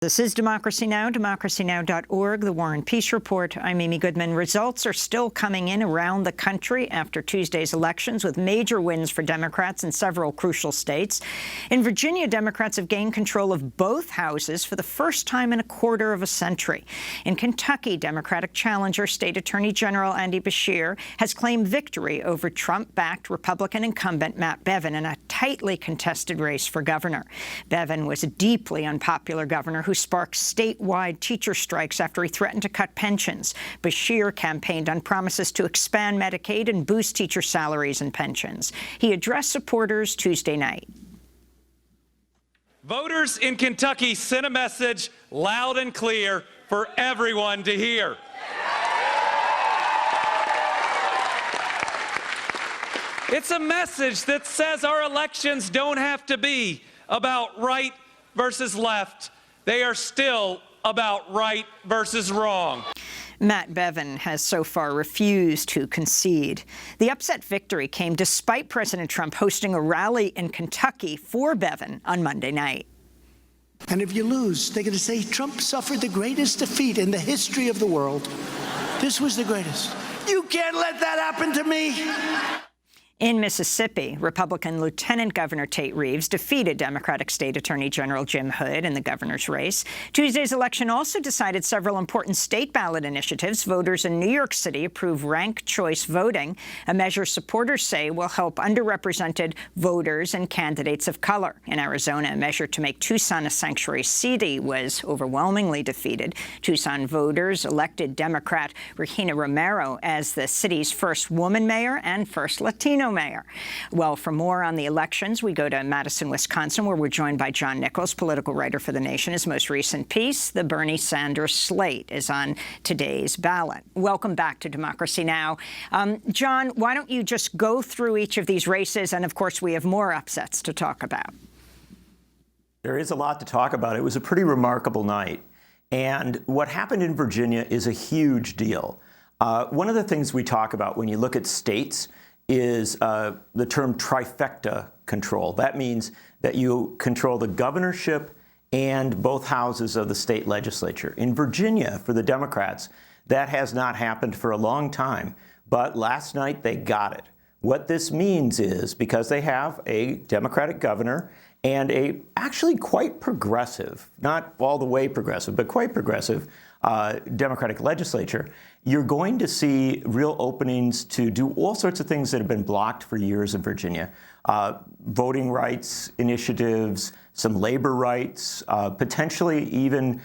This is Democracy Now!, democracynow.org, the War and Peace Report. I'm Amy Goodman. Results are still coming in around the country after Tuesday's elections, with major wins for Democrats in several crucial states. In Virginia, Democrats have gained control of both houses for the first time in a quarter of a century. In Kentucky, Democratic challenger State Attorney General Andy Beshear has claimed victory over Trump-backed Republican incumbent Matt Bevin in a tightly contested race for governor. Bevin was a deeply unpopular governor who sparked statewide teacher strikes after he threatened to cut pensions. Beshear campaigned on promises to expand Medicaid and boost teacher salaries and pensions. He addressed supporters Tuesday night. Voters in Kentucky sent a message loud and clear for everyone to hear. It's a message that says our elections don't have to be about right versus left. They are still about right versus wrong. Matt Bevin has so far refused to concede. The upset victory came despite President Trump hosting a rally in Kentucky for Bevin on Monday night. And if you lose, they're going to say Trump suffered the greatest defeat in the history of the world. This was the greatest. You can't let that happen to me. In Mississippi, Republican Lieutenant Governor Tate Reeves defeated Democratic State Attorney General Jim Hood in the governor's race. Tuesday's election also decided several important state ballot initiatives. Voters in New York City approved ranked choice voting, a measure supporters say will help underrepresented voters and candidates of color. In Arizona, a measure to make Tucson a sanctuary city was overwhelmingly defeated. Tucson voters elected Democrat Regina Romero as the city's first woman mayor and first Latino mayor. Well, for more on the elections, we go to Madison, Wisconsin, where we're joined by John Nichols, political writer for The Nation. His most recent piece, The Bernie Sanders Slate, is on today's ballot. Welcome back to Democracy Now! John, why don't you just go through each of these races? And, of course, we have more upsets to talk about. There is a lot to talk about. It was a pretty remarkable night. And what happened in Virginia is a huge deal. One of the things we talk about when you look at states is the term trifecta control. That means that you control the governorship and both houses of the state legislature. In Virginia, for the Democrats, that has not happened for a long time, but last night they got it. What this means is, because they have a Democratic governor and a actually quite progressive, not all the way progressive, but quite progressive Democratic legislature, you're going to see real openings to do all sorts of things that have been blocked for years in Virginia. Voting rights initiatives, some labor rights, potentially even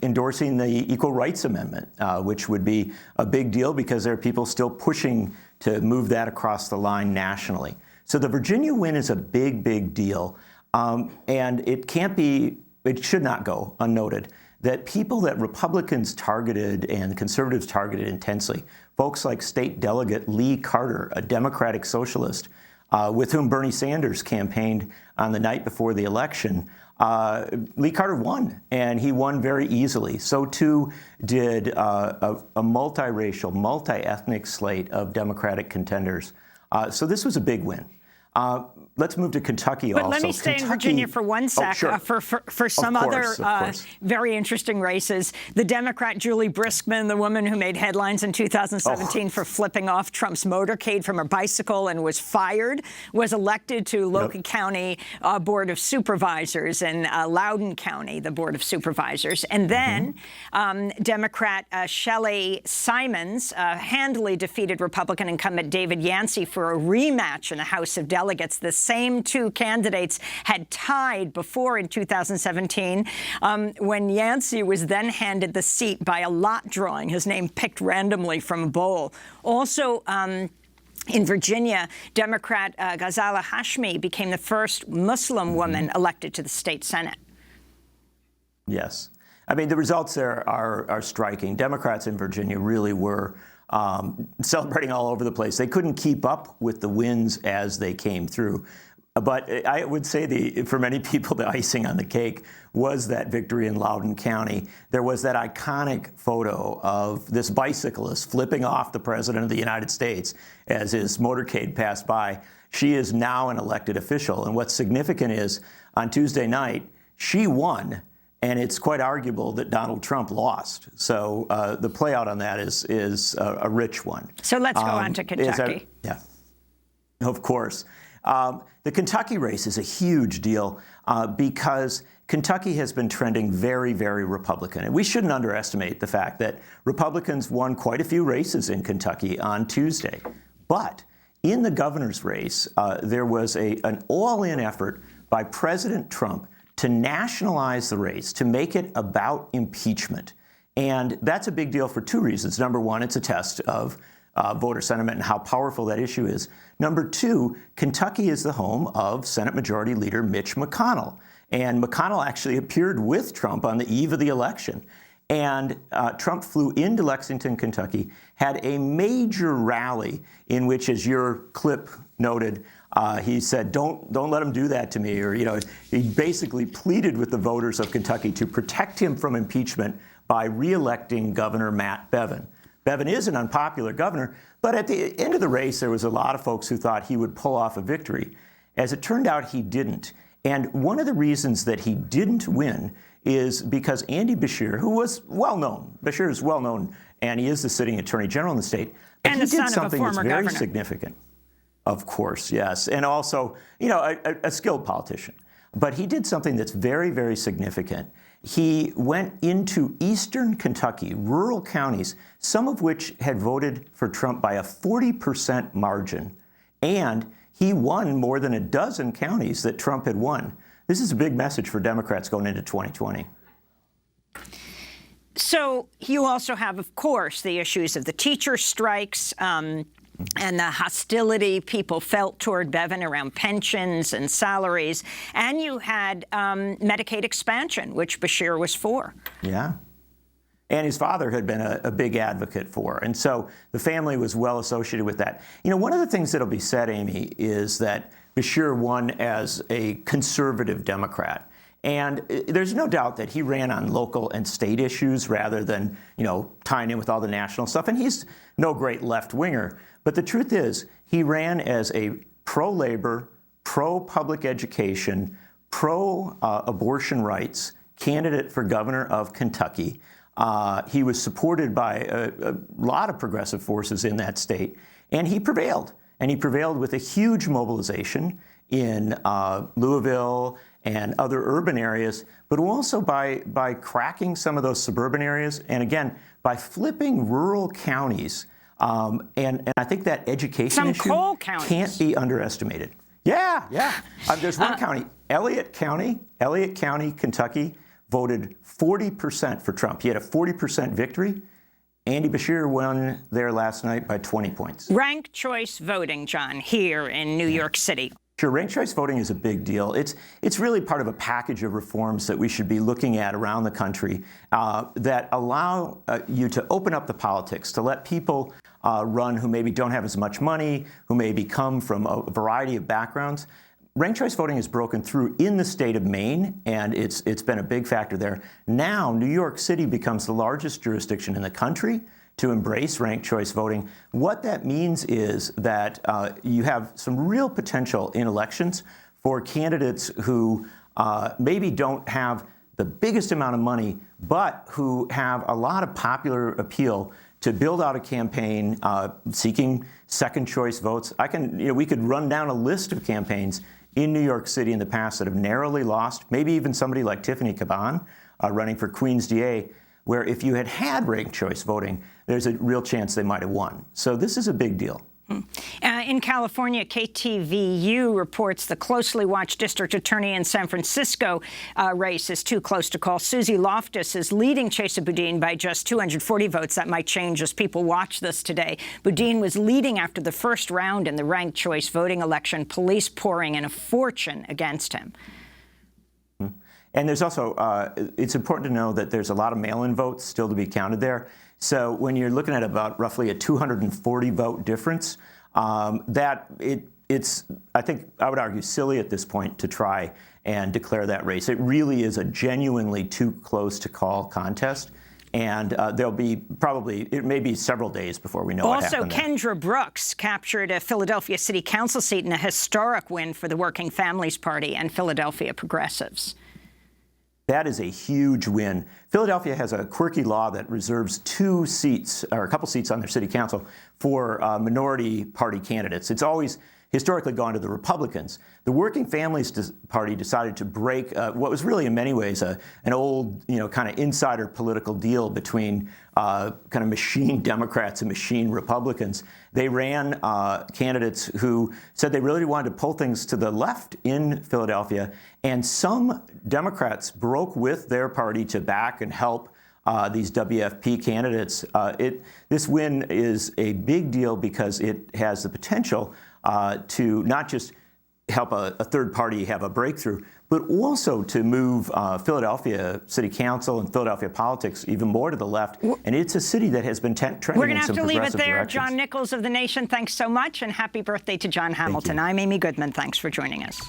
endorsing the Equal Rights Amendment, which would be a big deal because there are people still pushing to move that across the line nationally. So the Virginia win is a big, big deal. And it should not go unnoted that people that Republicans targeted and conservatives targeted intensely, folks like State Delegate Lee Carter, a Democratic socialist, with whom Bernie Sanders campaigned on the night before the election, Lee Carter won, and he won very easily. So too did a multiracial, multi-ethnic slate of Democratic contenders. So this was a big win. Let's move to Kentucky also. But let me stay in Virginia for one sec. Sure. For some other very interesting races. The Democrat Julie Briskman, the woman who made headlines in 2017 for flipping off Trump's motorcade from her bicycle and was fired, was elected to Logan County Board of Supervisors and Loudoun County, the Board of Supervisors. And then Democrat Shelley Simons handily defeated Republican incumbent David Yancey for a rematch in the House of Delegates. The same two candidates had tied before in 2017 when Yancey was then handed the seat by a lot drawing, his name picked randomly from a bowl. Also, in Virginia, Democrat Ghazala Hashmi became the first Muslim woman elected to the state Senate. Yes. I mean, the results there are striking. Democrats in Virginia really were celebrating all over the place. They couldn't keep up with the wins as they came through. But I would say for many people, the icing on the cake was that victory in Loudoun County. There was that iconic photo of this bicyclist flipping off the President of the United States as his motorcade passed by. She is now an elected official. And what's significant is on Tuesday night, she won. And it's quite arguable that Donald Trump lost. So the play out on that is a rich one. So let's go on to Kentucky. Yeah, of course. The Kentucky race is a huge deal because Kentucky has been trending very, very Republican. And we shouldn't underestimate the fact that Republicans won quite a few races in Kentucky on Tuesday. But in the governor's race, there was an all-in effort by President Trump to nationalize the race, to make it about impeachment. And that's a big deal for two reasons. Number one, it's a test of voter sentiment and how powerful that issue is. Number two, Kentucky is the home of Senate Majority Leader Mitch McConnell. And McConnell actually appeared with Trump on the eve of the election. And Trump flew into Lexington, Kentucky, had a major rally in which, as your clip noted, he said, don't let him do that to me. Or, he basically pleaded with the voters of Kentucky to protect him from impeachment by re-electing Governor Matt Bevin. Bevin is an unpopular governor, but at the end of the race, there was a lot of folks who thought he would pull off a victory. As it turned out, he didn't. And one of the reasons that he didn't win is because Andy Beshear, who was well-known, Beshear is well-known, and he is the sitting Attorney General in the state, but and he the did son something of a former that's very governor. significant. Of course, yes. And also, a skilled politician. But he did something that's very, very significant. He went into eastern Kentucky, rural counties, some of which had voted for Trump by a 40% margin. And he won more than a dozen counties that Trump had won. This is a big message for Democrats going into 2020. So you also have, of course, the issues of the teacher strikes and the hostility people felt toward Bevin around pensions and salaries. And you had Medicaid expansion, which Beshear was for. Yeah. And his father had been a big advocate for. And so the family was well associated with that. One of the things that'll be said, Amy, is that Beshear won as a conservative Democrat. And there's no doubt that he ran on local and state issues rather than, tying in with all the national stuff. And he's no great left-winger. But the truth is, he ran as a pro-labor, pro-public education, pro-abortion rights candidate for governor of Kentucky. He was supported by a lot of progressive forces in that state, and he prevailed. And he prevailed with a huge mobilization in Louisville and other urban areas, but also by cracking some of those suburban areas, and again, by flipping rural counties. And I think that education issue can't be underestimated. Yeah. There's one county, Elliott County, Kentucky, voted 40% for Trump. He had a 40% victory. Andy Beshear won there last night by 20 points. Ranked choice voting, John, here in New York City. Sure, ranked choice voting is a big deal. It's really part of a package of reforms that we should be looking at around the country that allow you to open up the politics, to let people run who maybe don't have as much money, who maybe come from a variety of backgrounds. Ranked choice voting is broken through in the state of Maine, and it's been a big factor there. Now, New York City becomes the largest jurisdiction in the country to embrace ranked choice voting. What that means is that you have some real potential in elections for candidates who maybe don't have the biggest amount of money, but who have a lot of popular appeal to build out a campaign seeking second choice votes. We could run down a list of campaigns in New York City in the past that have narrowly lost, maybe even somebody like Tiffany Caban running for Queens DA, where if you had ranked choice voting, there's a real chance they might have won. So this is a big deal. In California, KTVU reports the closely watched district attorney in San Francisco race is too close to call. Susie Loftus is leading Chesa Boudin by just 240 votes. That might change as people watch this today. Boudin was leading after the first round in the ranked choice voting election, police pouring in a fortune against him. And there's also, it's important to know that there's a lot of mail-in votes still to be counted there. So when you're looking at about roughly a 240 vote difference, it's, I think, I would argue, silly at this point to try and declare that race. It really is a genuinely too close to call contest. And there'll be it may be several days before we know what happened there. Also, Kendra Brooks captured a Philadelphia City Council seat in a historic win for the Working Families Party and Philadelphia progressives. That is a huge win. Philadelphia has a quirky law that reserves 2 seats, or a couple seats on their city council, for minority party candidates. It's always historically gone to the Republicans. The Working Families Party decided to break what was really in many ways an old, kind of insider political deal between kind of machine Democrats and machine Republicans. They ran candidates who said they really wanted to pull things to the left in Philadelphia, and some Democrats broke with their party to back and help these WFP candidates. This win is a big deal because it has the potential to not just help a third party have a breakthrough, but also to move Philadelphia City Council and Philadelphia politics even more to the left. And it's a city that has been trending in some progressive directions. We're going to have to leave it there. John Nichols of The Nation, thanks so much, and happy birthday to John Hamilton. I'm Amy Goodman. Thanks for joining us.